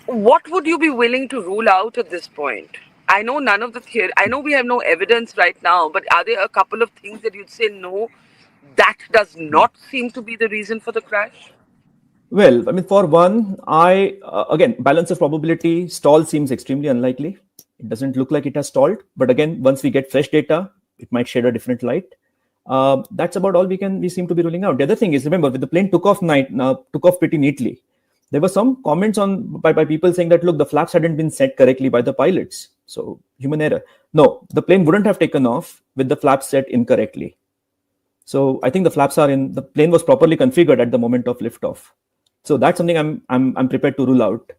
What would you be willing to rule out at this point? I know none of the theory. I know we have no evidence right now, but are there a couple of things that you'd say no, that does not seem to be the reason for the crash? Well, I mean, for one, again, balance of probability, stall seems extremely unlikely. It doesn't look like it has stalled. But again, once we get fresh data, it might shed a different light. That's about all we seem to be ruling out. The other thing is, remember, when the plane took off pretty neatly, there were some comments by people saying that, look, the flaps hadn't been set correctly by the pilots. So human error. No, the plane wouldn't have taken off with the flaps set incorrectly. So I think the plane was properly configured at the moment of liftoff. So that's something I'm prepared to rule out,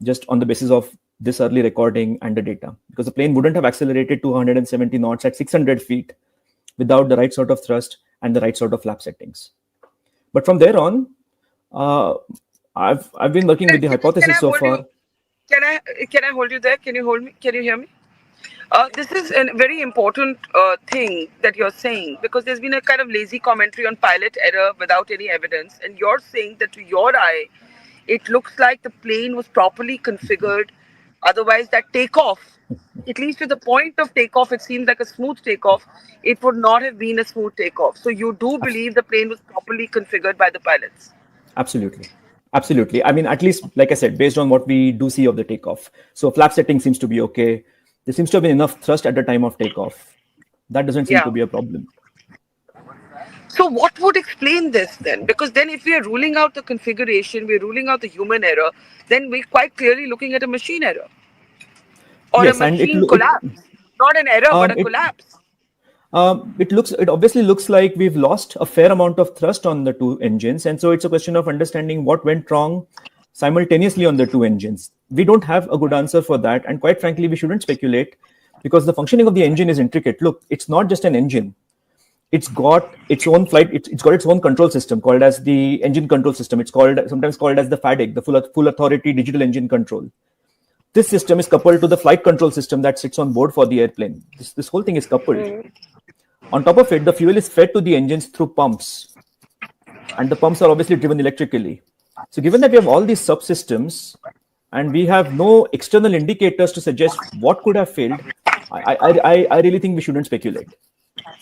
just on the basis of this early recording and the data, because the plane wouldn't have accelerated to 170 knots at 600 feet without the right sort of thrust and the right sort of flap settings. But from there on, I've been working with the hypothesis so far. Can I hold you there? Can you hold me? Can you hear me? This is a very important thing that you're saying, because there's been a kind of lazy commentary on pilot error without any evidence, and you're saying that to your eye, it looks like the plane was properly configured. Otherwise, that takeoff, at least to the point of takeoff, it seems like a smooth takeoff. It would not have been a smooth takeoff. So you do believe the plane was properly configured by the pilots? Absolutely. Absolutely. I mean, at least, like I said, based on what we do see of the takeoff. So flap setting seems to be okay. There seems to have been enough thrust at the time of takeoff. That doesn't seem to be a problem. So what would explain this then? Because then if we are ruling out the configuration, we're ruling out the human error, then we're quite clearly looking at a machine error. Or Yes, a machine collapse. Not an error, but a collapse. It obviously looks like we've lost a fair amount of thrust on the two engines. And so it's a question of understanding what went wrong simultaneously on the two engines. We don't have a good answer for that. And quite frankly, we shouldn't speculate, because the functioning of the engine is intricate. Look, it's not just an engine. It's got its own flight. It's got its own control system called as the engine control system. It's sometimes called as the FADEC, the full authority digital engine control. This system is coupled to the flight control system that sits on board for the airplane. This whole thing is coupled. On top of it, the fuel is fed to the engines through pumps, and the pumps are obviously driven electrically. So given that we have all these subsystems and we have no external indicators to suggest what could have failed, I really think we shouldn't speculate.